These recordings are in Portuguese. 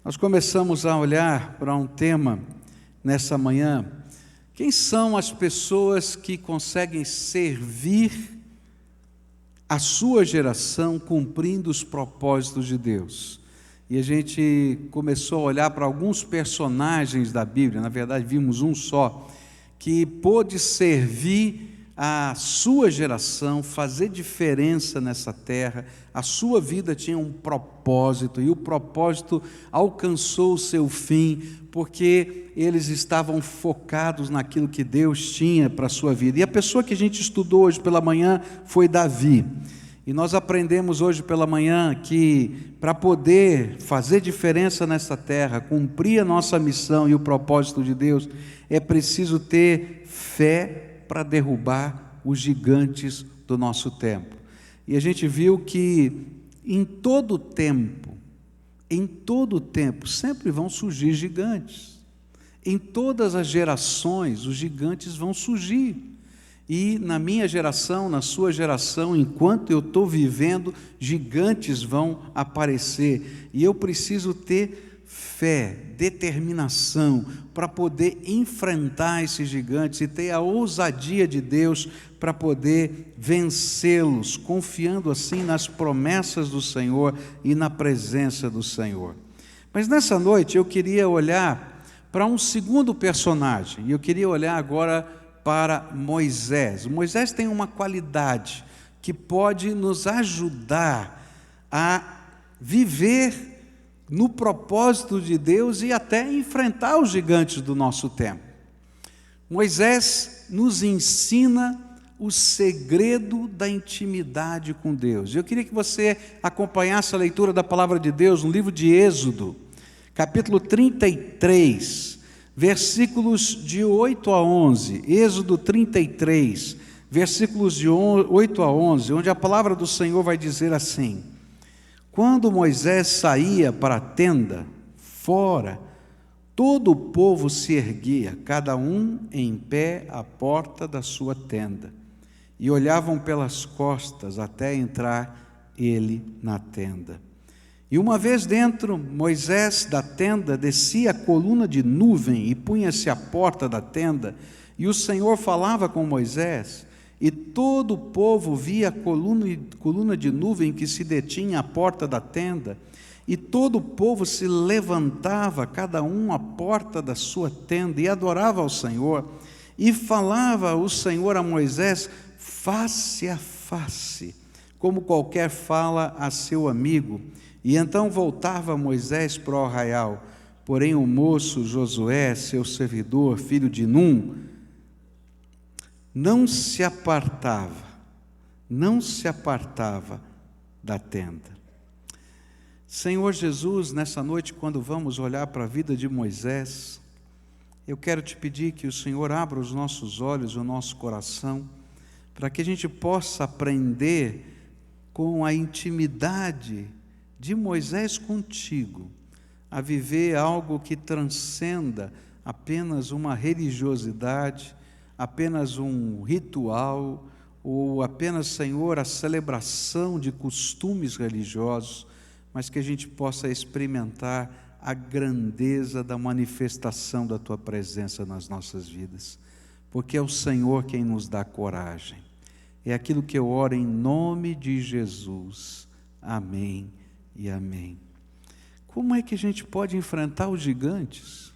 Nós começamos a olhar para um tema nessa manhã. Quem são as pessoas que conseguem servir a sua geração cumprindo os propósitos de Deus? E a gente começou a olhar para alguns personagens da Bíblia, na verdade vimos um só, que pôde servir a sua geração, fazer diferença nessa terra. A sua vida tinha um propósito, e o propósito alcançou o seu fim, porque eles estavam focados naquilo que Deus tinha para a sua vida. E a pessoa que a gente estudou hoje pela manhã foi Davi. E nós aprendemos hoje pela manhã que para poder fazer diferença nessa terra, cumprir a nossa missão e o propósito de Deus, é preciso ter fé para derrubar os gigantes do nosso tempo. E a gente viu que em todo tempo, sempre vão surgir gigantes. Em todas as gerações, os gigantes vão surgir. E na minha geração, na sua geração, enquanto eu estou vivendo, gigantes vão aparecer. E eu preciso ter fé, determinação, para poder enfrentar esses gigantes e ter a ousadia de Deus para poder vencê-los, confiando assim nas promessas do Senhor e na presença do Senhor. Mas nessa noite eu queria olhar para um segundo personagem, e eu queria olhar agora para Moisés. Moisés tem uma qualidade que pode nos ajudar a viver no propósito de Deus e até enfrentar os gigantes do nosso tempo. Moisés nos ensina o segredo da intimidade com Deus. Eu queria que você acompanhasse a leitura da palavra de Deus no livro de Êxodo, capítulo 33, versículos de 8 a 11. Êxodo 33, versículos de 8 a 11, onde a palavra do Senhor vai dizer assim: quando Moisés saía para a tenda, fora, todo o povo se erguia, cada um em pé à porta da sua tenda, e olhavam pelas costas até entrar ele na tenda. E uma vez dentro, Moisés da tenda descia a coluna de nuvem e punha-se à porta da tenda, e o Senhor falava com Moisés. E todo o povo via a coluna de nuvem que se detinha à porta da tenda, e todo o povo se levantava, cada um à porta da sua tenda, e adorava ao Senhor, e falava o Senhor a Moisés face a face, como qualquer fala a seu amigo. E então voltava Moisés para o arraial, porém o moço Josué, seu servidor, filho de Num, não se apartava da tenda. Senhor Jesus, nessa noite, quando vamos olhar para a vida de Moisés, eu quero te pedir que o Senhor abra os nossos olhos, o nosso coração, para que a gente possa aprender com a intimidade de Moisés contigo, a viver algo que transcenda apenas uma religiosidade, apenas um ritual, ou apenas, Senhor, a celebração de costumes religiosos, mas que a gente possa experimentar a grandeza da manifestação da Tua presença nas nossas vidas, porque é o Senhor quem nos dá coragem. É aquilo que eu oro em nome de Jesus. Amém e amém. Como é que a gente pode enfrentar os gigantes?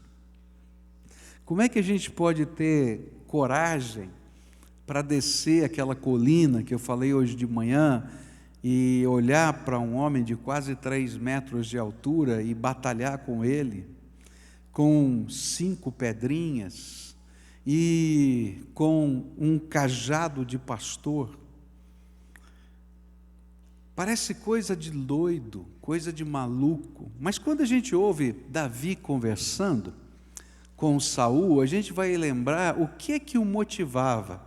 Como é que a gente pode ter coragem para descer aquela colina que eu falei hoje de manhã e olhar para um homem de quase 3 metros de altura e batalhar com ele, com 5 pedrinhas e com um cajado de pastor? Parece coisa de doido, coisa de maluco, mas quando a gente ouve Davi conversando com Saul, a gente vai lembrar o que o motivava.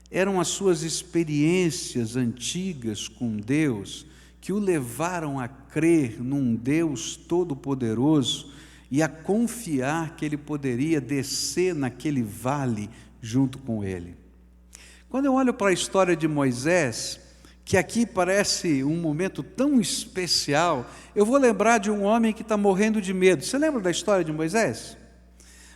Eram as suas experiências antigas com Deus que o levaram a crer num Deus todo-poderoso e a confiar que ele poderia descer naquele vale junto com ele. Quando eu olho para a história de Moisés, que aqui parece um momento tão especial, eu vou lembrar de um homem que está morrendo de medo. Você lembra da história de Moisés?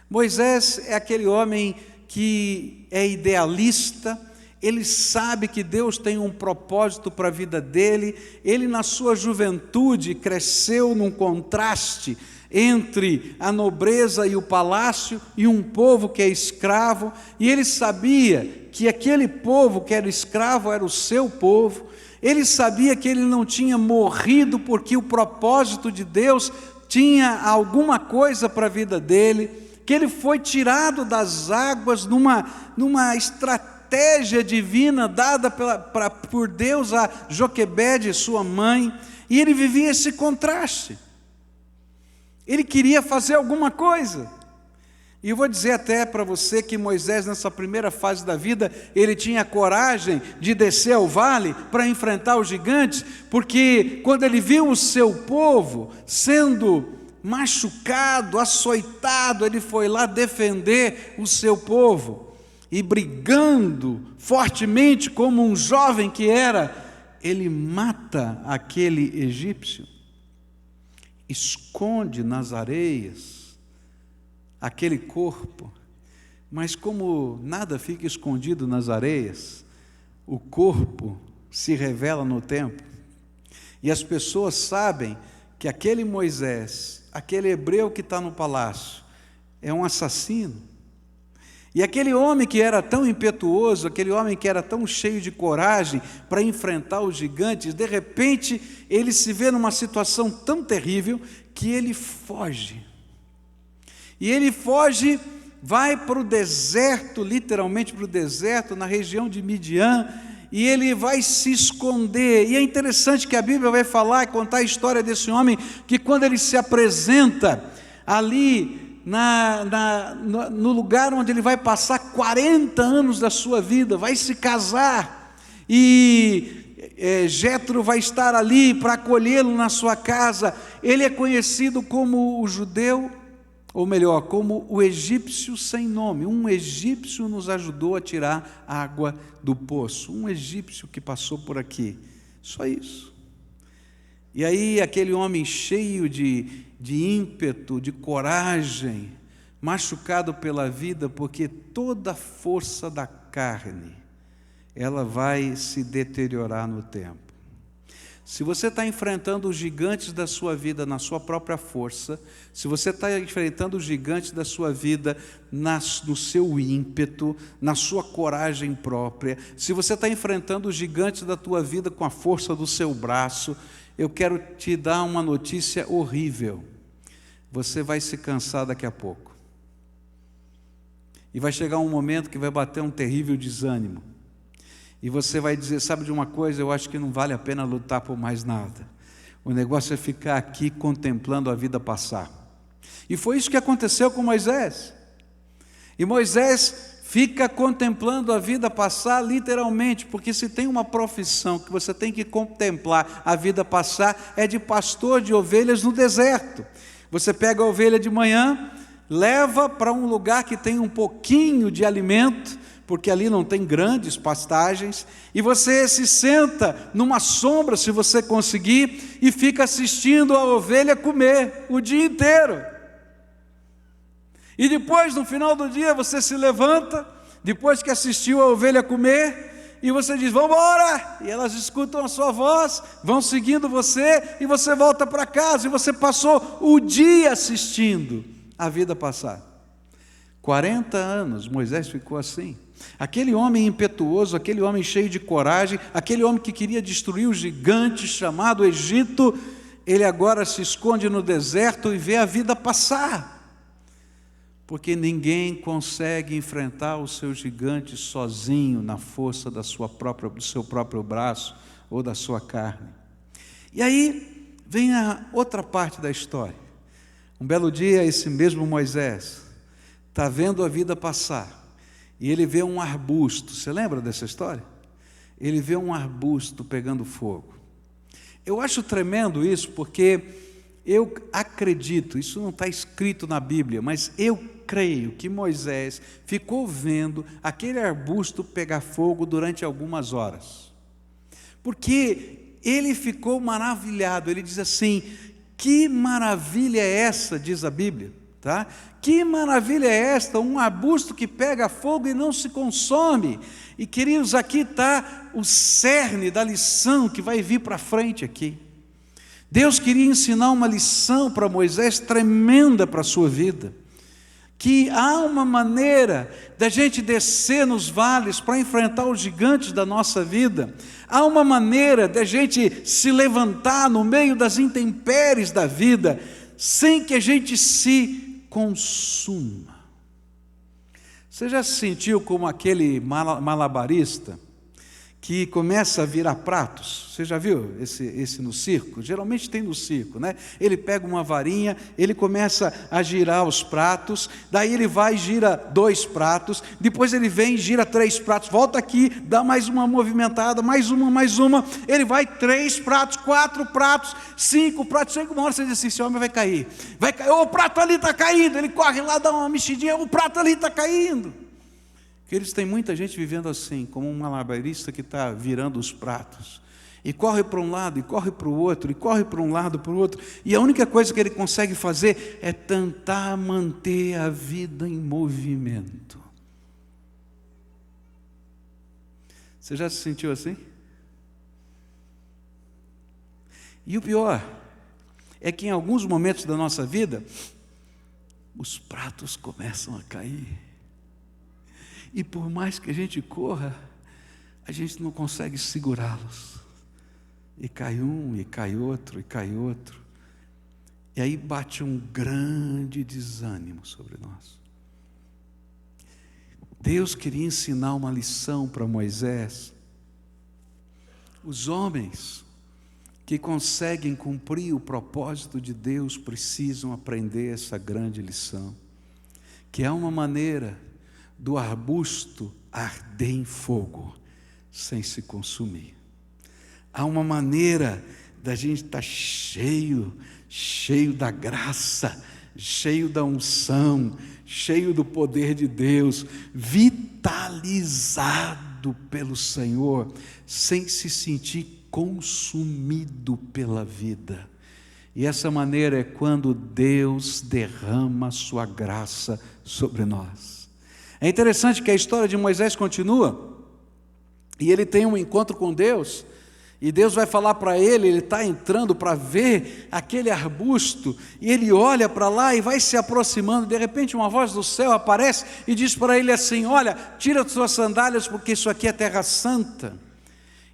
Moisés é aquele homem que é idealista, ele sabe que Deus tem um propósito para a vida dele, ele na sua juventude cresceu num contraste entre a nobreza e o palácio e um povo que é escravo, e ele sabia que aquele povo que era escravo era o seu povo, ele sabia que ele não tinha morrido porque o propósito de Deus tinha alguma coisa para a vida dele, que ele foi tirado das águas numa estratégia divina dada por Deus a Joquebede, sua mãe, e ele vivia esse contraste. Ele queria fazer alguma coisa. E eu vou dizer até para você que Moisés, nessa primeira fase da vida, ele tinha coragem de descer ao vale para enfrentar os gigantes, porque quando ele viu o seu povo sendo machucado, açoitado, ele foi lá defender o seu povo, e brigando fortemente como um jovem que era, ele mata aquele egípcio, esconde nas areias aquele corpo, mas como nada fica escondido nas areias, o corpo se revela no tempo, e as pessoas sabem que aquele Moisés, aquele hebreu que está no palácio, é um assassino. E aquele homem que era tão impetuoso, aquele homem que era tão cheio de coragem para enfrentar os gigantes, de repente ele se vê numa situação tão terrível que ele foge. E ele foge, vai para o deserto, literalmente para o deserto, na região de Midian, e ele vai se esconder. E é interessante que a Bíblia vai falar e contar a história desse homem, que quando ele se apresenta ali no lugar onde ele vai passar 40 anos da sua vida, vai se casar, e Jétro vai estar ali para acolhê-lo na sua casa. Ele é conhecido como o judeu, ou melhor, como o egípcio sem nome. Um egípcio nos ajudou a tirar água do poço, um egípcio que passou por aqui, só isso. E aí aquele homem cheio de ímpeto, de coragem, machucado pela vida, porque toda a força da carne, ela vai se deteriorar no tempo. Se você está enfrentando os gigantes da sua vida na sua própria força, se você está enfrentando os gigantes da sua vida no seu ímpeto, na sua coragem própria, se você está enfrentando os gigantes da tua vida com a força do seu braço, eu quero te dar uma notícia horrível. Você vai se cansar daqui a pouco. E vai chegar um momento que vai bater um terrível desânimo. E você vai dizer, sabe de uma coisa, eu acho que não vale a pena lutar por mais nada. O negócio é ficar aqui contemplando a vida passar. E foi isso que aconteceu com Moisés. E Moisés fica contemplando a vida passar literalmente, porque se tem uma profissão que você tem que contemplar a vida passar, é de pastor de ovelhas no deserto. Você pega a ovelha de manhã, leva para um lugar que tem um pouquinho de alimento, porque ali não tem grandes pastagens, e você se senta numa sombra, se você conseguir, e fica assistindo a ovelha comer o dia inteiro. E depois, no final do dia, você se levanta, depois que assistiu a ovelha comer, e você diz, vamos embora, e elas escutam a sua voz, vão seguindo você, e você volta para casa, e você passou o dia assistindo a vida passar. 40 anos, Moisés ficou assim. Aquele homem impetuoso, aquele homem cheio de coragem, aquele homem que queria destruir o gigante chamado Egito, ele agora se esconde no deserto e vê a vida passar. Porque ninguém consegue enfrentar o seu gigante sozinho, na força do seu próprio braço ou da sua carne. E aí vem a outra parte da história. Um belo dia, esse mesmo Moisés está vendo a vida passar, e ele vê um arbusto. Você lembra dessa história? Ele vê um arbusto pegando fogo. Eu acho tremendo isso, porque eu acredito, isso não está escrito na Bíblia, mas eu creio que Moisés ficou vendo aquele arbusto pegar fogo durante algumas horas. porque ele ficou maravilhado. Ele diz assim: que maravilha é essa, diz a Bíblia, tá? Que maravilha é esta, um arbusto que pega fogo e não se consome. E queridos, aqui está o cerne da lição que vai vir para frente aqui. Deus queria ensinar uma lição para Moisés tremenda para a sua vida, que há uma maneira da gente descer nos vales para enfrentar os gigantes da nossa vida, há uma maneira da gente se levantar no meio das intempéries da vida, sem que a gente se consuma. Você já se sentiu como aquele malabarista que começa a virar pratos? Você já viu esse no circo? Geralmente tem no circo, né? Ele pega uma varinha, ele começa a girar os pratos, daí ele vai e gira 2 pratos, depois ele vem e gira 3 pratos, volta aqui, dá mais uma movimentada, mais uma, ele vai 3 pratos, 4 pratos, 5 pratos, chega uma hora você diz assim: esse homem vai cair, o prato ali está caindo, ele corre lá, dá uma mexidinha, o prato ali está caindo. Eles têm muita gente vivendo assim, como um malabarista que está virando os pratos, e corre para um lado, e corre para o outro, e corre para um lado, para o outro, e a única coisa que ele consegue fazer é tentar manter a vida em movimento. Você já se sentiu assim? E o pior é que em alguns momentos da nossa vida, os pratos começam a cair. E por mais que a gente corra, a gente não consegue segurá-los. E cai um, e cai outro, e cai outro. E aí bate um grande desânimo sobre nós. Deus queria ensinar uma lição para Moisés. Os homens que conseguem cumprir o propósito de Deus precisam aprender essa grande lição, que é uma maneira do arbusto arder em fogo, sem se consumir. Há uma maneira da gente estar cheio da graça, cheio da unção, cheio do poder de Deus, vitalizado pelo Senhor, sem se sentir consumido pela vida. E essa maneira é quando Deus derrama a sua graça sobre nós. É interessante que a história de Moisés continua, e ele tem um encontro com Deus, e Deus vai falar para ele está entrando para ver aquele arbusto, e ele olha para lá e vai se aproximando, de repente uma voz do céu aparece e diz para ele assim: olha, tira as suas sandálias, porque isso aqui é terra santa.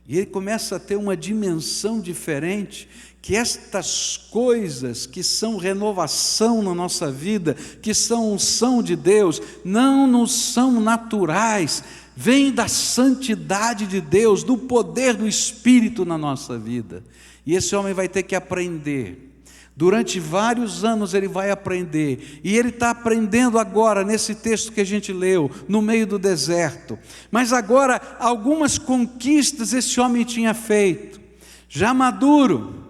E ele começa a ter uma dimensão diferente, que estas coisas que são renovação na nossa vida, que são unção de Deus, não nos são naturais, vêm da santidade de Deus, do poder do Espírito na nossa vida. E esse homem vai ter que aprender. Durante vários anos ele vai aprender, e ele está aprendendo agora, nesse texto que a gente leu, no meio do deserto. Mas agora, algumas conquistas esse homem tinha feito, já maduro,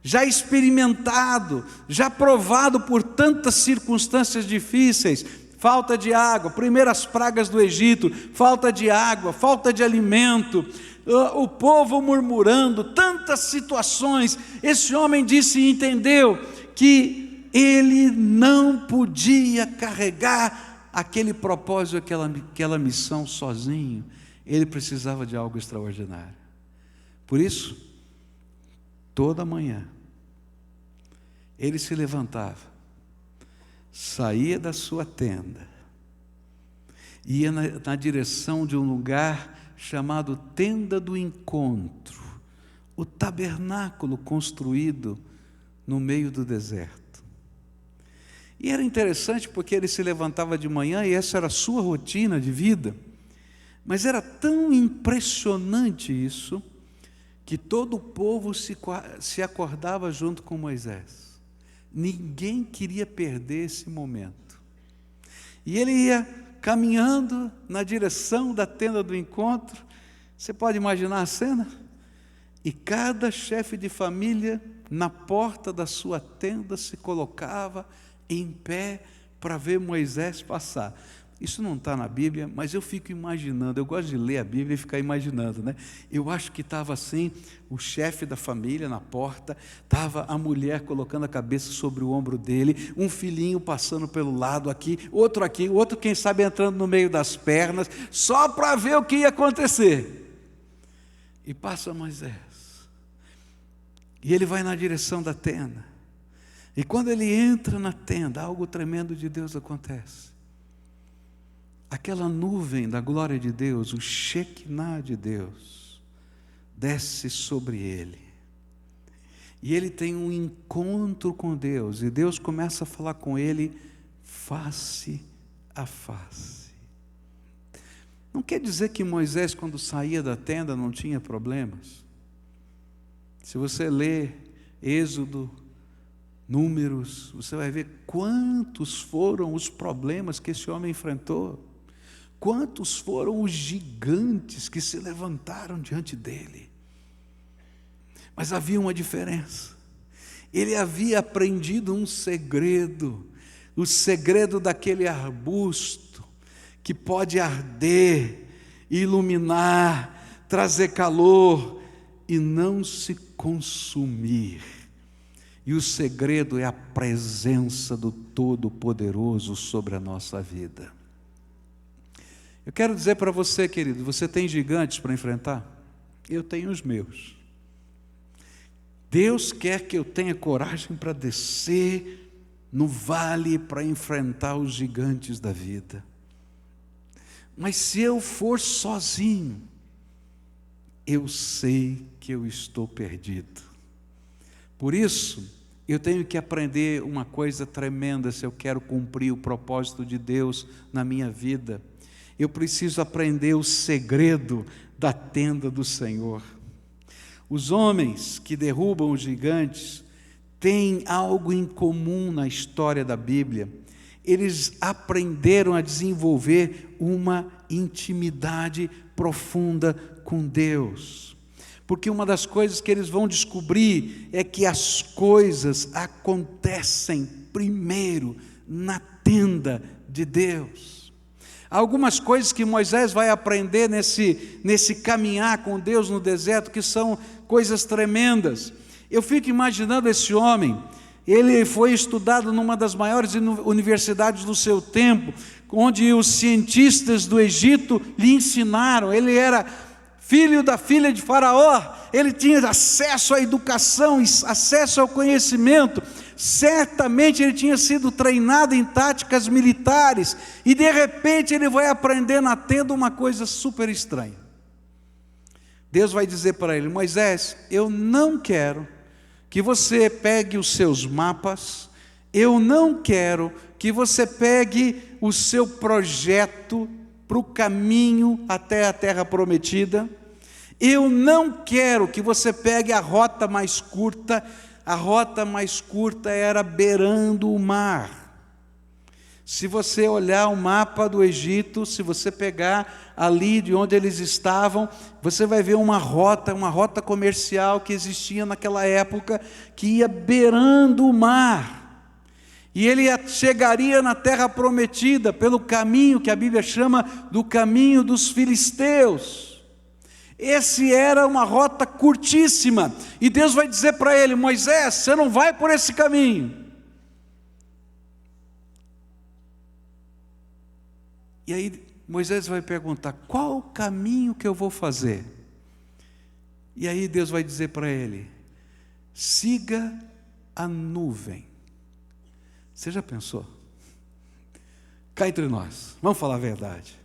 já experimentado, já provado por tantas circunstâncias difíceis, falta de água, primeiras pragas do Egito, falta de água, falta de alimento, o povo murmurando, tantas situações. Esse homem disse e entendeu que ele não podia carregar aquele propósito, aquela missão sozinho, ele precisava de algo extraordinário. Por isso, toda manhã, ele se levantava, saía da sua tenda, ia na direção de um lugar chamado Tenda do Encontro, o tabernáculo construído no meio do deserto. E era interessante porque ele se levantava de manhã e essa era a sua rotina de vida, mas era tão impressionante isso, que todo o povo se acordava junto com Moisés. Ninguém queria perder esse momento. E ele ia caminhando na direção da tenda do encontro. Você pode imaginar a cena? E cada chefe de família, na porta da sua tenda, se colocava em pé para ver Moisés passar. Isso não está na Bíblia, mas eu fico imaginando, eu gosto de ler a Bíblia e ficar imaginando, né? Eu acho que estava assim, o chefe da família na porta, estava a mulher colocando a cabeça sobre o ombro dele, um filhinho passando pelo lado aqui, outro quem sabe entrando no meio das pernas, só para ver o que ia acontecer. E passa Moisés, e ele vai na direção da tenda, e quando ele entra na tenda, algo tremendo de Deus acontece. Aquela nuvem da glória de Deus, o Shekinah de Deus, desce sobre ele. E ele tem um encontro com Deus, e Deus começa a falar com ele face a face. Não quer dizer que Moisés, quando saía da tenda, não tinha problemas. Se você ler Êxodo, Números, você vai ver quantos foram os problemas que esse homem enfrentou. Quantos foram os gigantes que se levantaram diante dele. Mas havia uma diferença. Ele havia aprendido um segredo, o segredo daquele arbusto que pode arder, iluminar, trazer calor e não se consumir. E o segredo é a presença do Todo-Poderoso sobre a nossa vida. Eu quero dizer para você, querido, você tem gigantes para enfrentar? Eu tenho os meus. Deus quer que eu tenha coragem para descer no vale para enfrentar os gigantes da vida. Mas se eu for sozinho, eu sei que eu estou perdido. Por isso, eu tenho que aprender uma coisa tremenda se eu quero cumprir o propósito de Deus na minha vida. Eu preciso aprender o segredo da tenda do Senhor. Os homens que derrubam os gigantes têm algo em comum na história da Bíblia. Eles aprenderam a desenvolver uma intimidade profunda com Deus. Porque uma das coisas que eles vão descobrir é que as coisas acontecem primeiro na tenda de Deus. Há algumas coisas que Moisés vai aprender nesse caminhar com Deus no deserto, que são coisas tremendas. Eu fico imaginando esse homem, ele foi estudado numa das maiores universidades do seu tempo, onde os cientistas do Egito lhe ensinaram. Ele era filho da filha de Faraó, ele tinha acesso à educação, acesso ao conhecimento. Certamente ele tinha sido treinado em táticas militares, e de repente ele vai aprender na tenda uma coisa super estranha. Deus vai dizer para ele: Moisés, eu não quero que você pegue os seus mapas, eu não quero que você pegue o seu projeto para o caminho até a terra prometida, eu não quero que você pegue a rota mais curta. A rota mais curta era beirando o mar. Se você olhar o mapa do Egito, se você pegar ali de onde eles estavam, você vai ver uma rota comercial que existia naquela época, que ia beirando o mar. E ele chegaria na terra prometida pelo caminho que a Bíblia chama do caminho dos filisteus. Esse era uma rota curtíssima, e Deus vai dizer para ele: Moisés, você não vai por esse caminho. E aí Moisés vai perguntar: qual o caminho que eu vou fazer? E aí Deus vai dizer para ele: siga a nuvem. Você já pensou? Cá entre nós, vamos falar a verdade.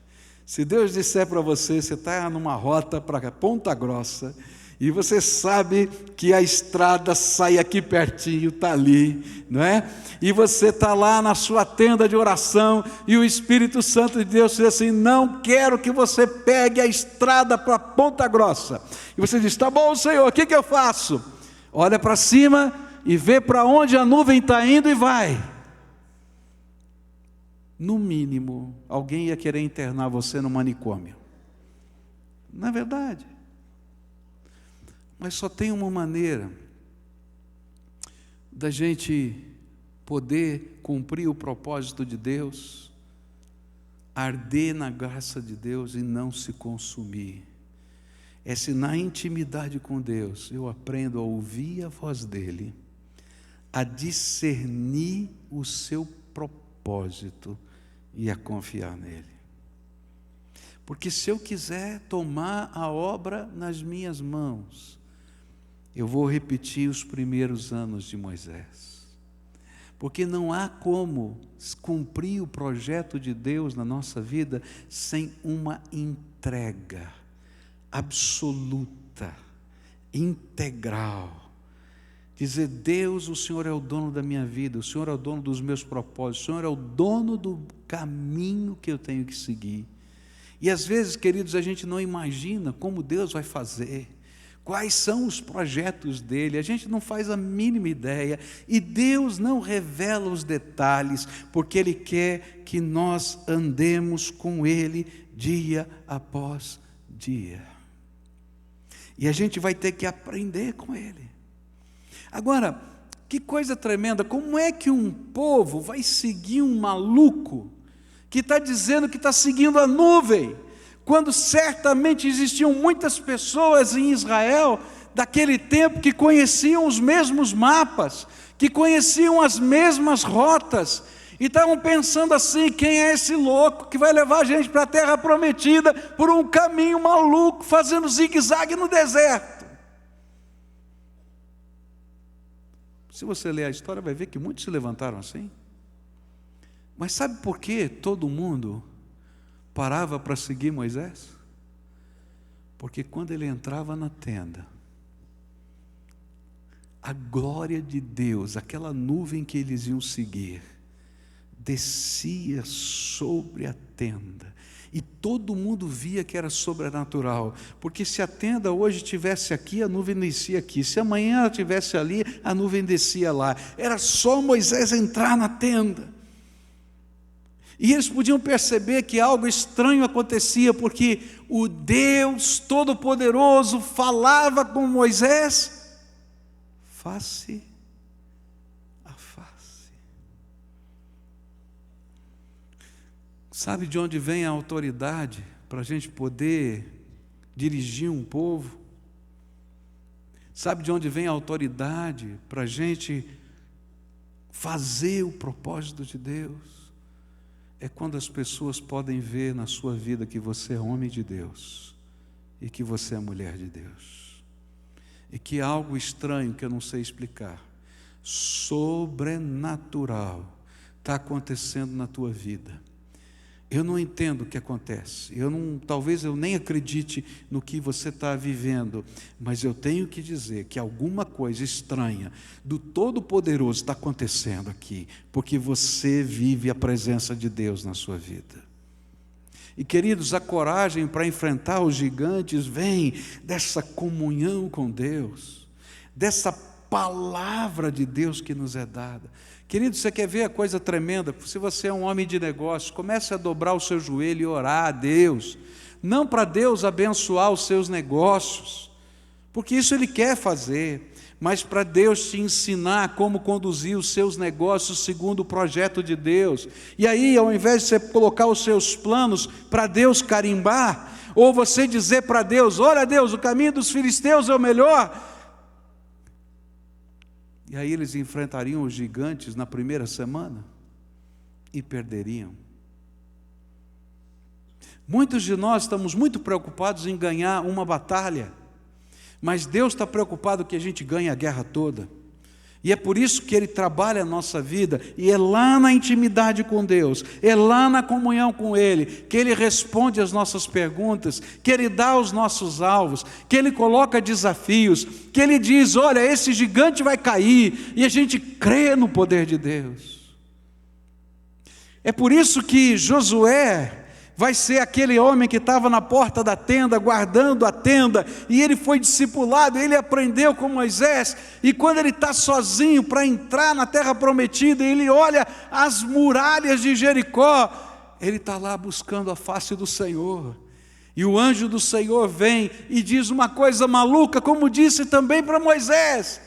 Se Deus disser para você, você está numa rota para Ponta Grossa, e você sabe que a estrada sai aqui pertinho, está ali, não é? E você está lá na sua tenda de oração, e o Espírito Santo de Deus diz assim: não quero que você pegue a estrada para Ponta Grossa. E você diz: tá bom, Senhor, o que eu faço? Olha para cima e vê para onde a nuvem está indo e vai. No mínimo, alguém ia querer internar você no manicômio. Não é verdade? Mas só tem uma maneira da gente poder cumprir o propósito de Deus, arder na graça de Deus e não se consumir. É se na intimidade com Deus eu aprendo a ouvir a voz dEle, a discernir o seu propósito e a confiar nele. Porque se eu quiser tomar a obra nas minhas mãos, eu vou repetir os primeiros anos de Moisés. Porque não há como cumprir o projeto de Deus na nossa vida sem uma entrega absoluta, integral. Dizer: Deus, o Senhor é o dono da minha vida, o Senhor é o dono dos meus propósitos, o Senhor é o dono do caminho que eu tenho que seguir. E às vezes, queridos, a gente não imagina como Deus vai fazer, quais são os projetos dele, a gente não faz a mínima ideia, e Deus não revela os detalhes, porque Ele quer que nós andemos com Ele dia após dia. E a gente vai ter que aprender com Ele. Agora, que coisa tremenda, como é que um povo vai seguir um maluco que está dizendo que está seguindo a nuvem, quando certamente existiam muitas pessoas em Israel daquele tempo que conheciam os mesmos mapas, que conheciam as mesmas rotas, e estavam pensando assim: quem é esse louco que vai levar a gente para a terra prometida por um caminho maluco, fazendo zigue-zague no deserto? Se você ler a história, vai ver que muitos se levantaram assim. Mas sabe por que todo mundo parava para seguir Moisés? Porque quando ele entrava na tenda, a glória de Deus, aquela nuvem que eles iam seguir, descia sobre a tenda, e todo mundo via que era sobrenatural, porque se a tenda hoje estivesse aqui, a nuvem descia aqui, se amanhã ela estivesse ali, a nuvem descia lá, era só Moisés entrar na tenda, e eles podiam perceber que algo estranho acontecia, porque o Deus Todo-Poderoso falava com Moisés face a face. Sabe de onde vem a autoridade para a gente poder dirigir um povo? Sabe de onde vem a autoridade para a gente fazer o propósito de Deus? É quando as pessoas podem ver na sua vida que você é homem de Deus e que você é mulher de Deus, e que algo estranho que eu não sei explicar, sobrenatural, está acontecendo na tua vida. Eu não entendo o que acontece, talvez eu nem acredite no que você está vivendo, mas eu tenho que dizer que alguma coisa estranha do Todo-Poderoso está acontecendo aqui, porque você vive a presença de Deus na sua vida. E queridos, a coragem para enfrentar os gigantes vem dessa comunhão com Deus, dessa palavra de Deus que nos é dada. Querido, você quer ver a coisa tremenda? Se você é um homem de negócios, comece a dobrar o seu joelho e orar a Deus, não para Deus abençoar os seus negócios, porque isso Ele quer fazer, mas para Deus te ensinar como conduzir os seus negócios segundo o projeto de Deus. E aí, ao invés de você colocar os seus planos para Deus carimbar, ou você dizer para Deus: olha Deus, o caminho dos filisteus é o melhor, e aí eles enfrentariam os gigantes na primeira semana e perderiam. Muitos de nós estamos muito preocupados em ganhar uma batalha, mas Deus está preocupado que a gente ganhe a guerra toda. E é por isso que Ele trabalha a nossa vida, e é lá na intimidade com Deus, é lá na comunhão com Ele, que Ele responde as nossas perguntas, que Ele dá os nossos alvos, que Ele coloca desafios, que Ele diz: olha, esse gigante vai cair, e a gente crê no poder de Deus. É por isso que Josué vai ser aquele homem que estava na porta da tenda, guardando a tenda, e ele foi discipulado, ele aprendeu com Moisés, e quando ele está sozinho para entrar na terra prometida, ele olha as muralhas de Jericó, ele está lá buscando a face do Senhor, e o anjo do Senhor vem e diz uma coisa maluca, como disse também para Moisés: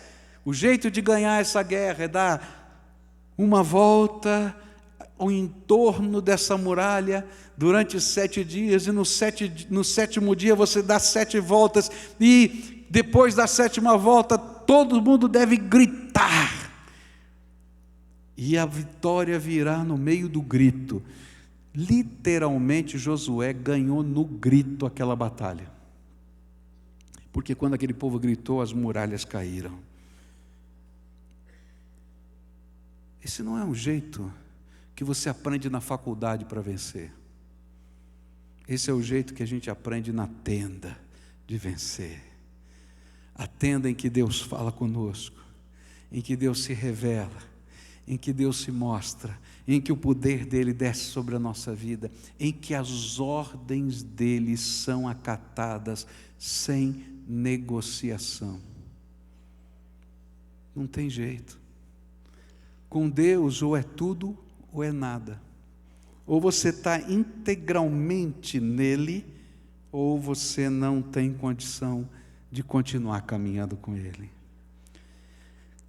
o jeito de ganhar essa guerra é dar uma volta ao entorno dessa muralha durante 7 dias, e no 7º dia você dá 7 voltas, e depois da 7ª volta todo mundo deve gritar, e a vitória virá no meio do grito. Literalmente Josué ganhou no grito aquela batalha, porque quando aquele povo gritou, as muralhas caíram. Esse não é um jeito que você aprende na faculdade para vencer. Esse é o jeito que a gente aprende na tenda de vencer. A tenda em que Deus fala conosco, em que Deus se revela, em que Deus se mostra, em que o poder dele desce sobre a nossa vida, em que as ordens dele são acatadas sem negociação. Não tem jeito. Com Deus, ou é tudo ou é nada. Ou você está integralmente nele, ou você não tem condição de continuar caminhando com ele.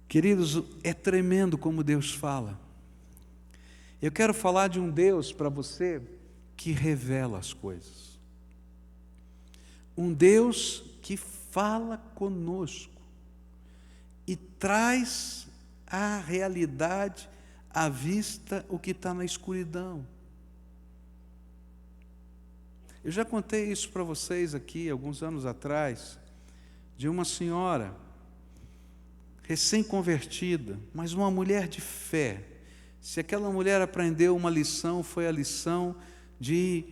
Queridos, é tremendo como Deus fala. Eu quero falar de um Deus para você que revela as coisas. Um Deus que fala conosco e traz à realidade, à vista, o que está na escuridão. Eu já contei isso para vocês aqui, alguns anos atrás, de uma senhora recém-convertida, mas uma mulher de fé. Se aquela mulher aprendeu uma lição, foi a lição de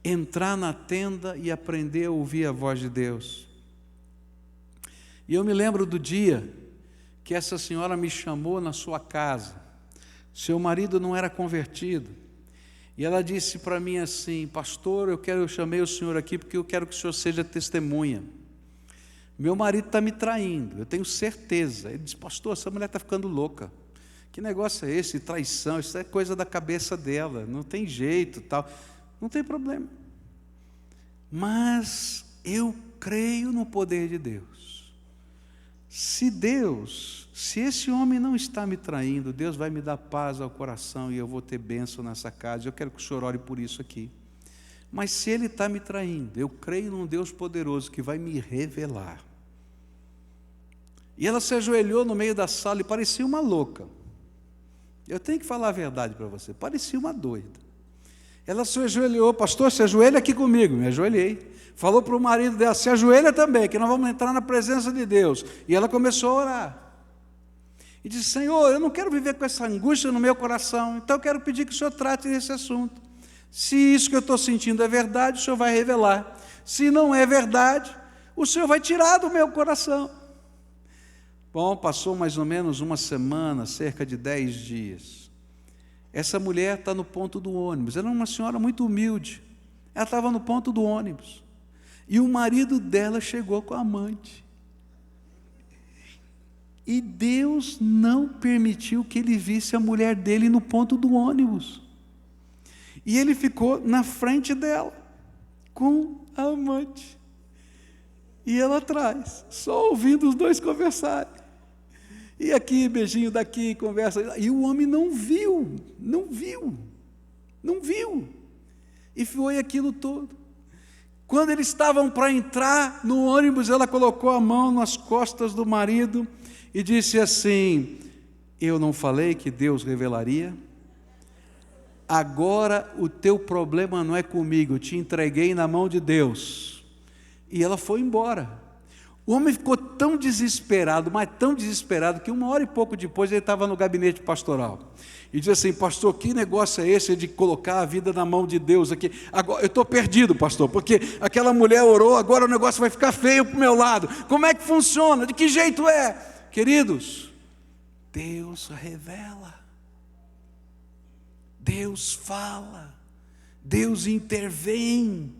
entrar na tenda e aprender a ouvir a voz de Deus. E eu me lembro do dia que essa senhora me chamou na sua casa. Seu marido não era convertido. E ela disse para mim assim: pastor, eu chamei o senhor aqui porque eu quero que o senhor seja testemunha. Meu marido está me traindo, eu tenho certeza. Ele disse: pastor, essa mulher está ficando louca. Que negócio é esse? Traição, isso é coisa da cabeça dela, não tem jeito, tal. Não tem problema. Mas eu creio no poder de Deus. Se esse homem não está me traindo, Deus vai me dar paz ao coração e eu vou ter bênção nessa casa. Eu quero que o senhor ore por isso aqui. Mas se ele está me traindo, eu creio num Deus poderoso que vai me revelar. E ela se ajoelhou no meio da sala e parecia uma louca. Eu tenho que falar a verdade para você, parecia uma doida. Ela se ajoelhou: pastor, se ajoelha aqui comigo. Me ajoelhei. Falou para o marido dela: se ajoelha também, que nós vamos entrar na presença de Deus. E ela começou a orar. E disse: Senhor, eu não quero viver com essa angústia no meu coração, então eu quero pedir que o Senhor trate desse assunto. Se isso que eu estou sentindo é verdade, o Senhor vai revelar. Se não é verdade, o Senhor vai tirar do meu coração. Bom, passou mais ou menos uma semana, cerca de 10 dias. Essa mulher está no ponto do ônibus. Ela é uma senhora muito humilde. Ela estava no ponto do ônibus. E o marido dela chegou com a amante. E Deus não permitiu que ele visse a mulher dele no ponto do ônibus. E ele ficou na frente dela, com a amante. E ela atrás, só ouvindo os dois conversarem. E aqui, beijinho daqui, conversa. E o homem não viu. E foi aquilo todo. Quando eles estavam para entrar no ônibus, ela colocou a mão nas costas do marido e disse assim: eu não falei que Deus revelaria? Agora o teu problema não é comigo, eu te entreguei na mão de Deus. E ela foi embora. O homem ficou tão desesperado, mas tão desesperado, que 1 hora e pouco depois ele estava no gabinete pastoral. E disse assim: pastor, que negócio é esse de colocar a vida na mão de Deus aqui? Agora, eu estou perdido, pastor, porque aquela mulher orou, agora o negócio vai ficar feio para o meu lado. Como é que funciona? De que jeito é? Queridos, Deus revela. Deus fala. Deus intervém.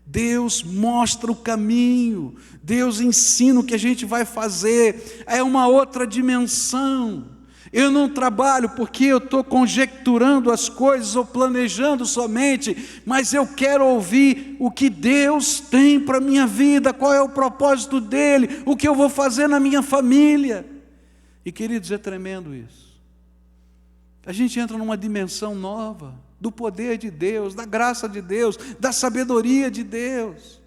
Deus mostra o caminho, Deus ensina o que a gente vai fazer, é uma outra dimensão. Eu não trabalho porque eu estou conjecturando as coisas ou planejando somente, mas eu quero ouvir o que Deus tem para a minha vida, qual é o propósito dEle, o que eu vou fazer na minha família. E queridos, é tremendo isso. A gente entra numa dimensão nova do poder de Deus, da graça de Deus, da sabedoria de Deus.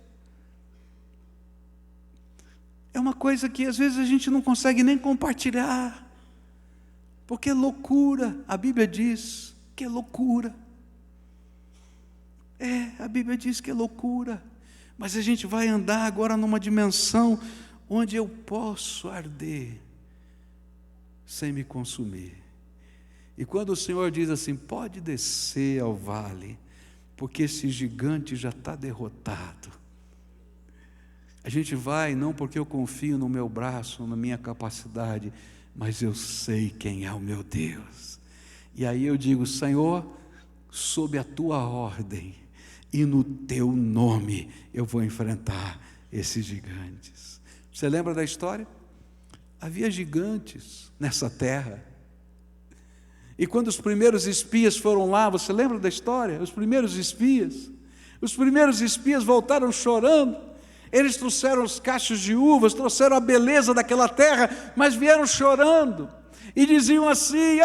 É uma coisa que às vezes a gente não consegue nem compartilhar, porque é loucura. A Bíblia diz que é loucura. A Bíblia diz que é loucura. Mas a gente vai andar agora numa dimensão onde eu posso arder sem me consumir. E quando o Senhor diz assim, pode descer ao vale, porque esse gigante já está derrotado. A gente vai não porque eu confio no meu braço, na minha capacidade, mas eu sei quem é o meu Deus. E aí eu digo, Senhor, sob a tua ordem e no teu nome eu vou enfrentar esses gigantes. Você lembra da história? Havia gigantes nessa terra. E quando os primeiros espias foram lá, você lembra da história? Os primeiros espias voltaram chorando. Eles trouxeram os cachos de uvas, trouxeram a beleza daquela terra, mas vieram chorando. E diziam assim,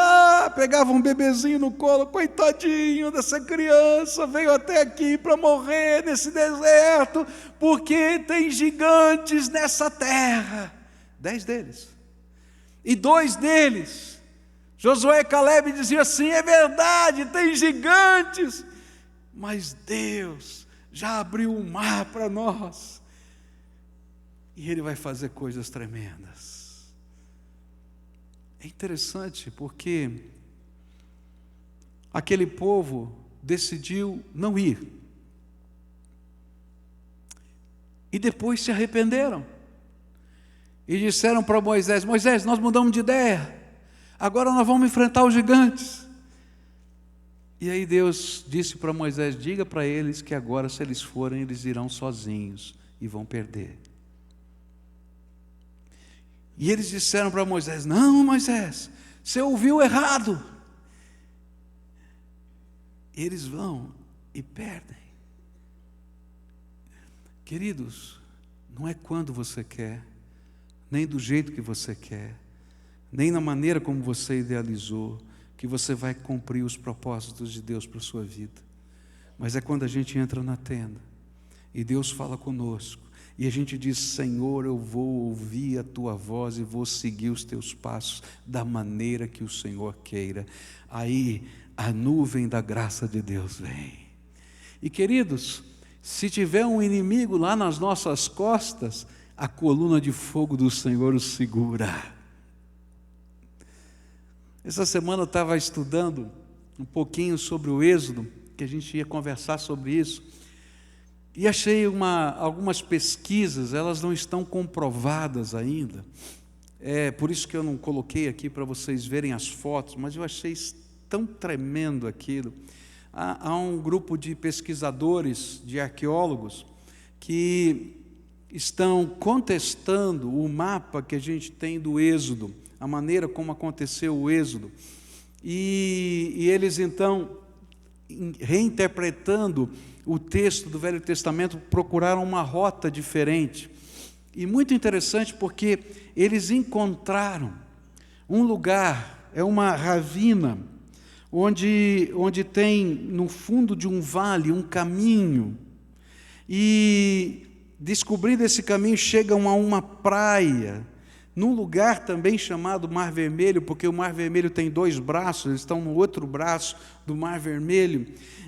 pegavam um bebezinho no colo, coitadinho dessa criança, veio até aqui para morrer nesse deserto, porque tem gigantes nessa terra. 10 deles. E 2 deles, Josué e Calebe, diziam assim, é verdade, tem gigantes, mas Deus já abriu o mar para nós, e Ele vai fazer coisas tremendas. É interessante porque aquele povo decidiu não ir, e depois se arrependeram, e disseram para Moisés, Moisés, nós mudamos de ideia, agora nós vamos enfrentar os gigantes. E aí Deus disse para Moisés, diga para eles que agora se eles forem, eles irão sozinhos e vão perder. E eles disseram para Moisés, não Moisés, você ouviu errado. E eles vão e perdem. Queridos, não é quando você quer, nem do jeito que você quer, nem na maneira como você idealizou, que você vai cumprir os propósitos de Deus para a sua vida. Mas é quando a gente entra na tenda, e Deus fala conosco, e a gente diz, Senhor, eu vou ouvir a tua voz, e vou seguir os teus passos, da maneira que o Senhor queira. Aí, a nuvem da graça de Deus vem. E queridos, se tiver um inimigo lá nas nossas costas, a coluna de fogo do Senhor o segura. Essa semana eu estava estudando um pouquinho sobre o Êxodo, que a gente ia conversar sobre isso, e achei algumas pesquisas, elas não estão comprovadas ainda, por isso que eu não coloquei aqui para vocês verem as fotos, mas eu achei tão tremendo aquilo. Há um grupo de pesquisadores, de arqueólogos, que estão contestando o mapa que a gente tem do Êxodo, a maneira como aconteceu o Êxodo, e eles então, reinterpretando o texto do Velho Testamento, procuraram uma rota diferente, e muito interessante porque eles encontraram um lugar, uma ravina, onde tem no fundo de um vale um caminho, e descobrindo esse caminho chegam a uma praia, num lugar também chamado Mar Vermelho, porque o Mar Vermelho tem 2 braços, eles estão no outro braço do Mar Vermelho,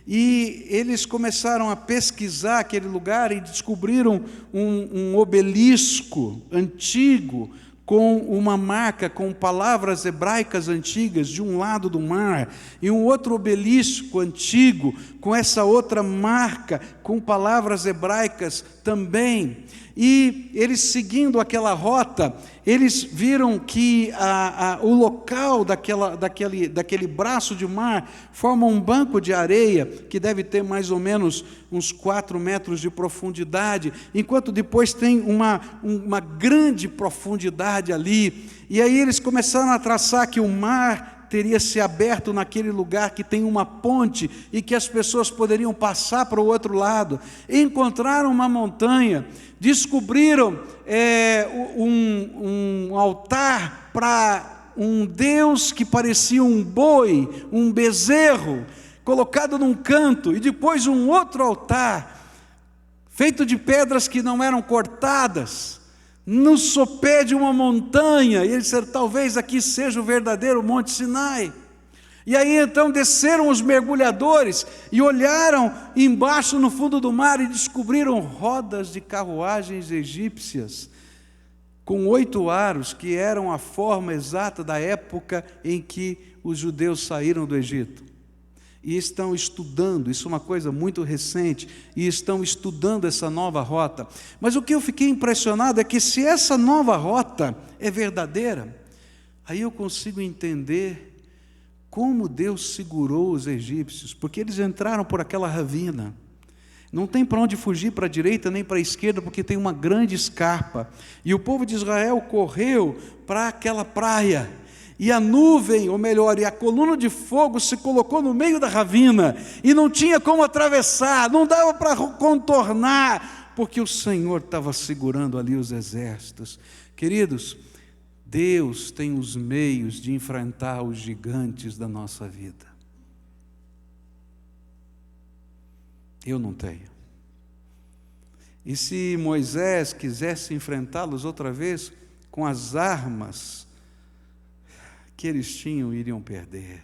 e eles começaram a pesquisar aquele lugar e descobriram um obelisco antigo, com uma marca, com palavras hebraicas antigas de um lado do mar, e um outro obelisco antigo, com essa outra marca, com palavras hebraicas também. E eles, seguindo aquela rota, eles viram que o local daquele braço de mar forma um banco de areia, que deve ter mais ou menos uns 4 metros de profundidade, enquanto depois tem uma grande profundidade ali. E aí eles começaram a traçar que o mar teria se aberto naquele lugar que tem uma ponte e que as pessoas poderiam passar para o outro lado. Encontraram uma montanha, descobriram um altar para um Deus que parecia um boi, um bezerro, colocado num canto, e depois um outro altar, feito de pedras que não eram cortadas, no sopé de uma montanha. E ele disse: talvez aqui seja o verdadeiro Monte Sinai. E aí então desceram os mergulhadores e olharam embaixo no fundo do mar e descobriram rodas de carruagens egípcias, com 8 aros, que eram a forma exata da época em que os judeus saíram do Egito. E estão estudando, isso é uma coisa muito recente, e estão estudando essa nova rota. Mas o que eu fiquei impressionado é que, se essa nova rota é verdadeira, aí eu consigo entender como Deus segurou os egípcios, porque eles entraram por aquela ravina. Não tem para onde fugir, para a direita nem para a esquerda, porque tem uma grande escarpa. E o povo de Israel correu para aquela praia. E a nuvem, ou melhor, e a coluna de fogo se colocou no meio da ravina. E não tinha como atravessar, não dava para contornar, porque o Senhor estava segurando ali os exércitos. Queridos, Deus tem os meios de enfrentar os gigantes da nossa vida. Eu não tenho. E se Moisés quisesse enfrentá-los outra vez, com as armas que eles tinham, iriam perder.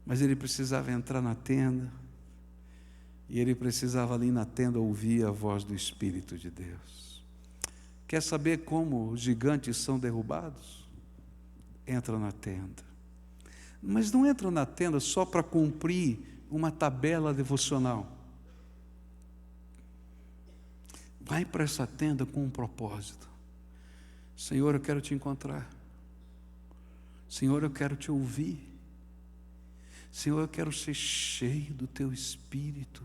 Mas ele precisava entrar na tenda, e ele precisava ali na tenda ouvir a voz do Espírito de Deus. Quer saber como os gigantes são derrubados? Entra na tenda. Mas não entra na tenda só para cumprir uma tabela devocional. Vai para essa tenda com um propósito. Senhor, eu quero te encontrar. Senhor, eu quero te ouvir. Senhor, eu quero ser cheio do teu Espírito.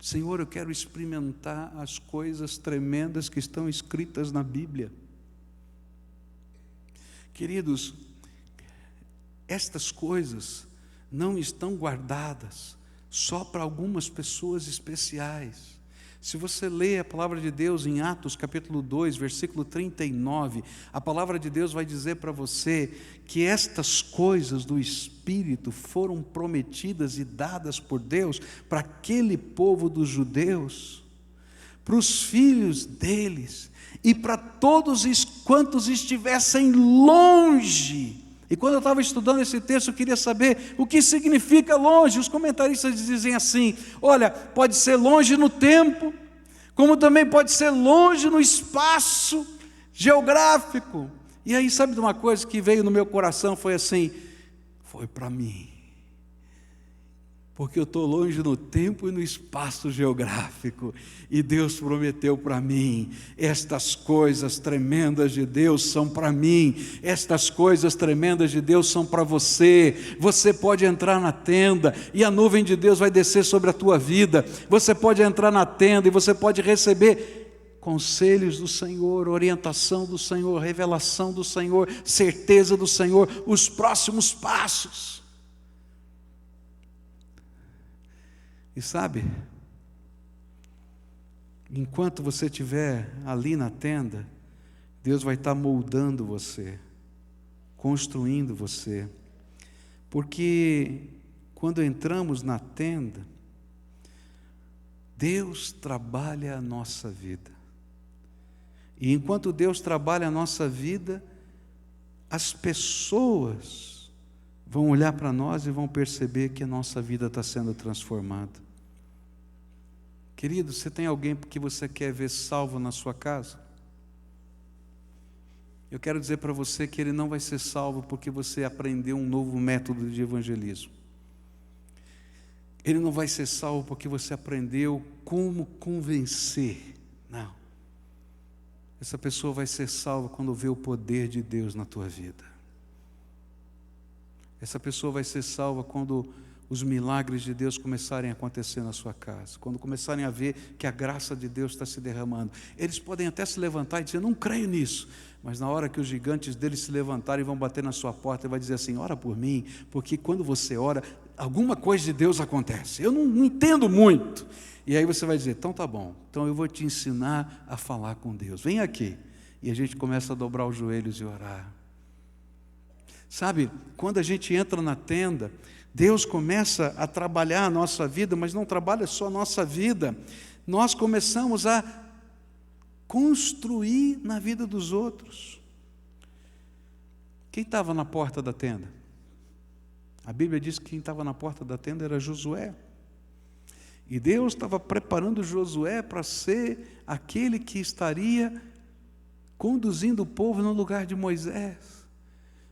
Senhor, eu quero experimentar as coisas tremendas que estão escritas na Bíblia. Queridos, estas coisas não estão guardadas só para algumas pessoas especiais. Se você lê a palavra de Deus em Atos capítulo 2, versículo 39, a palavra de Deus vai dizer para você que estas coisas do Espírito foram prometidas e dadas por Deus para aquele povo dos judeus, para os filhos deles e para todos quantos estivessem longe. E quando eu estava estudando esse texto, eu queria saber o que significa longe. Os comentaristas dizem assim: olha, pode ser longe no tempo, como também pode ser longe no espaço geográfico. E aí, sabe de uma coisa que veio no meu coração? Foi assim: foi para mim. Porque eu estou longe no tempo e no espaço geográfico, e Deus prometeu para mim: estas coisas tremendas de Deus são para mim, estas coisas tremendas de Deus são para você. Você pode entrar na tenda e a nuvem de Deus vai descer sobre a tua vida. Você pode entrar na tenda e você pode receber conselhos do Senhor, orientação do Senhor, revelação do Senhor, certeza do Senhor, os próximos passos. E sabe, enquanto você estiver ali na tenda, Deus vai estar moldando você, construindo você. Porque quando entramos na tenda, Deus trabalha a nossa vida. E enquanto Deus trabalha a nossa vida, as pessoas vão olhar para nós e vão perceber que a nossa vida está sendo transformada. Querido, você tem alguém que você quer ver salvo na sua casa? Eu quero dizer para você que ele não vai ser salvo porque você aprendeu um novo método de evangelismo. Ele não vai ser salvo porque você aprendeu como convencer. Não. Essa pessoa vai ser salva quando vê o poder de Deus na tua vida. Essa pessoa vai ser salva quando os milagres de Deus começarem a acontecer na sua casa, quando começarem a ver que a graça de Deus está se derramando. Eles podem até se levantar e dizer: não creio nisso, mas na hora que os gigantes deles se levantarem, vão bater na sua porta e vai dizer assim: ora por mim, porque quando você ora, alguma coisa de Deus acontece. Eu não entendo muito. E aí você vai dizer: então tá bom, então eu vou te ensinar a falar com Deus, vem aqui. E a gente começa a dobrar os joelhos e orar. Sabe, quando a gente entra na tenda, Deus começa a trabalhar a nossa vida, mas não trabalha só a nossa vida, nós começamos a construir na vida dos outros. Quem estava na porta da tenda? A Bíblia diz que quem estava na porta da tenda era Josué. E Deus estava preparando Josué para ser aquele que estaria conduzindo o povo no lugar de Moisés.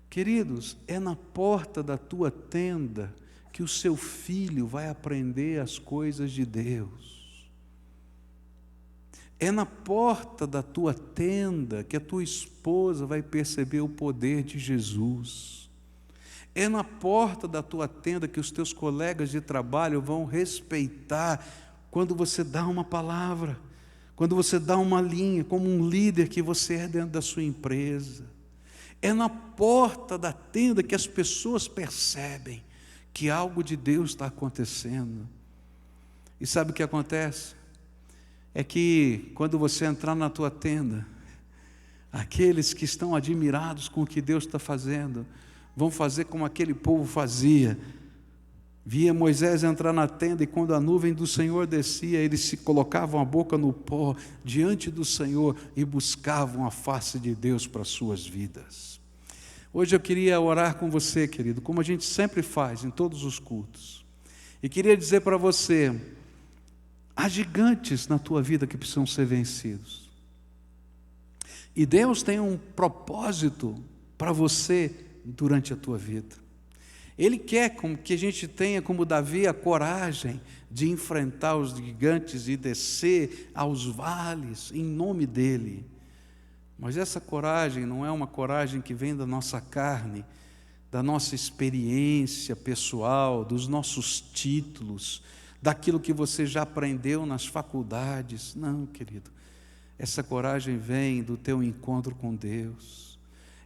Queridos, é na porta da tua tenda que o seu filho vai aprender as coisas de Deus. É na porta da tua tenda que a tua esposa vai perceber o poder de Jesus. É na porta da tua tenda que os teus colegas de trabalho vão respeitar quando você dá uma palavra, quando você dá uma linha, como um líder que você é dentro da sua empresa. É na porta da tenda que as pessoas percebem que algo de Deus está acontecendo. E sabe o que acontece? É que quando você entrar na tua tenda, aqueles que estão admirados com o que Deus está fazendo, vão fazer como aquele povo fazia. Via Moisés entrar na tenda e quando a nuvem do Senhor descia, eles se colocavam a boca no pó diante do Senhor e buscavam a face de Deus para as suas vidas. Hoje eu queria orar com você, querido, como a gente sempre faz em todos os cultos. E queria dizer para você, há gigantes na tua vida que precisam ser vencidos. E Deus tem um propósito para você durante a tua vida. Ele quer que a gente tenha, como Davi, a coragem de enfrentar os gigantes e descer aos vales em nome dEle. Mas essa coragem não é uma coragem que vem da nossa carne, da nossa experiência pessoal, dos nossos títulos, daquilo que você já aprendeu nas faculdades. Não, querido. Essa coragem vem do teu encontro com Deus.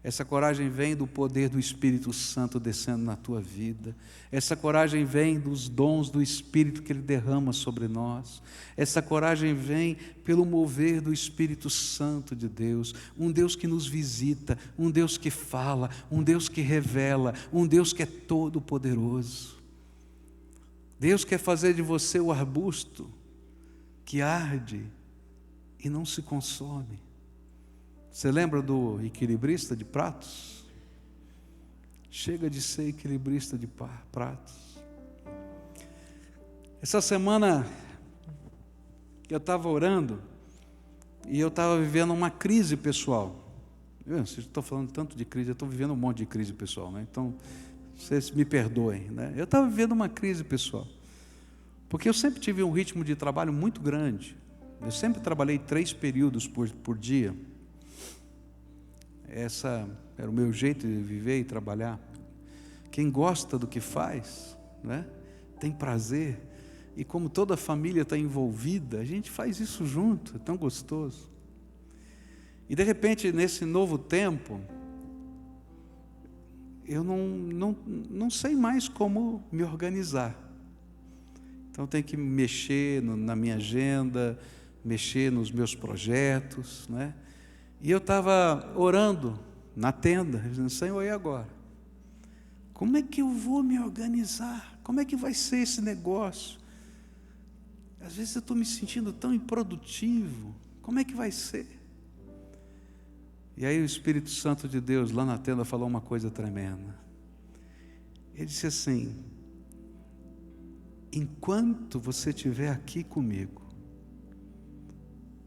Essa coragem vem do poder do Espírito Santo descendo na tua vida. Essa coragem vem dos dons do Espírito que Ele derrama sobre nós. Essa coragem vem pelo mover do Espírito Santo de Deus. Um Deus que nos visita, um Deus que fala, um Deus que revela, um Deus que é todo poderoso. Deus quer fazer de você o arbusto que arde e não se consome. Você lembra do equilibrista de pratos? Chega de ser equilibrista de pratos. Essa semana eu estava orando e eu estava vivendo uma crise pessoal. Eu estou falando tanto de crise, eu estou vivendo um monte de crise pessoal, né? Então, vocês me perdoem, né? Eu estava vivendo uma crise pessoal, porque eu sempre tive um ritmo de trabalho muito grande. Eu sempre trabalhei 3 períodos por dia. Essa era o meu jeito de viver e trabalhar. Quem gosta do que faz, né, tem prazer, e como toda a família está envolvida, a gente faz isso junto, é tão gostoso. E de repente, nesse novo tempo, eu não sei mais como me organizar. Então tenho que mexer na minha agenda, mexer nos meus projetos, né? E eu estava orando na tenda, dizendo, Senhor, e agora? Como é que eu vou me organizar? Como é que vai ser esse negócio? Às vezes eu estou me sentindo tão improdutivo. Como é que vai ser? E aí o Espírito Santo de Deus lá na tenda falou uma coisa tremenda. Ele disse assim, enquanto você estiver aqui comigo,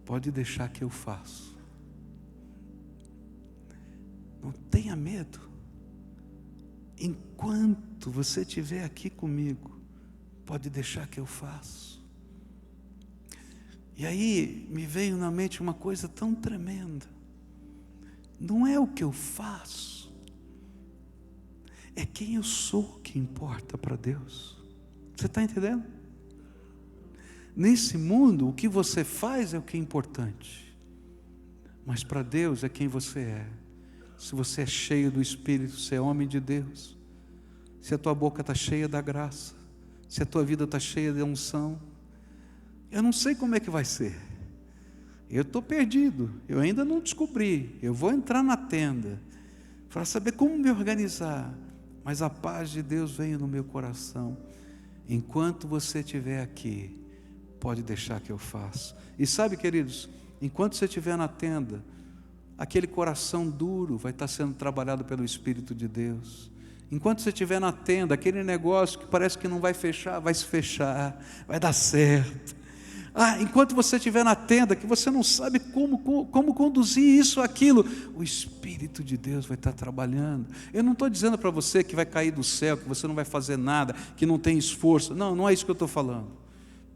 pode deixar que eu faço. Não tenha medo. Enquanto você estiver aqui comigo, pode deixar que eu faço. E aí me veio na mente uma coisa tão tremenda. Não é o que eu faço, é quem eu sou que importa para Deus. Você está entendendo? Nesse mundo, o que você faz é o que é importante, mas para Deus é quem você é. Se você é cheio do Espírito, você é homem de Deus. Se a tua boca está cheia da graça, se a tua vida está cheia de unção, eu não sei como é que vai ser. Eu estou perdido, eu ainda não descobri. Eu vou entrar na tenda, para saber como me organizar, mas a paz de Deus veio no meu coração. Enquanto você estiver aqui, pode deixar que eu faço. E sabe, queridos, enquanto você estiver na tenda, aquele coração duro vai estar sendo trabalhado pelo Espírito de Deus. Enquanto você estiver na tenda, aquele negócio que parece que não vai fechar, vai se fechar, vai dar certo. Enquanto você estiver na tenda, que você não sabe como conduzir isso, aquilo, o Espírito de Deus vai estar trabalhando. Eu não estou dizendo para você que vai cair do céu, que você não vai fazer nada, que não tem esforço. Não, não é isso que eu estou falando.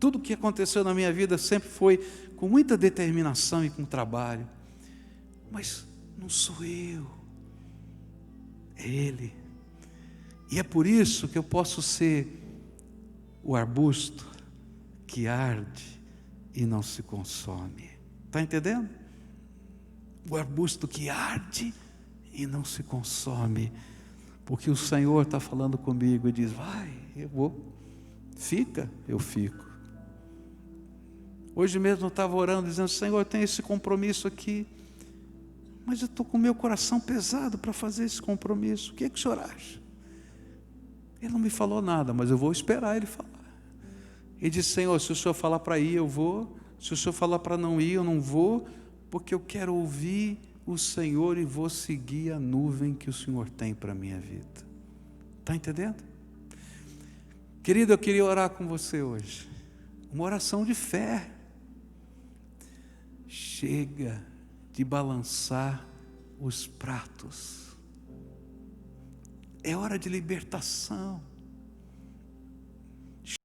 Tudo o que aconteceu na minha vida sempre foi com muita determinação e com trabalho. Mas não sou eu, é Ele. E é por isso que eu posso ser o arbusto que arde e não se consome. Está entendendo? O arbusto que arde e não se consome. Porque o Senhor está falando comigo e diz: vai, eu vou. Fica, eu fico. Hoje mesmo eu estava orando, dizendo: Senhor, eu tenho esse compromisso aqui, mas eu estou com o meu coração pesado para fazer esse compromisso. O que é que o Senhor acha? Ele não me falou nada, mas eu vou esperar Ele falar. Ele disse: Senhor, se o Senhor falar para ir, eu vou. Se o Senhor falar para não ir, eu não vou, porque eu quero ouvir o Senhor e vou seguir a nuvem que o Senhor tem para a minha vida. Está entendendo? Querido, eu queria orar com você hoje. Uma oração de fé. Chega de balançar os pratos. É hora de libertação.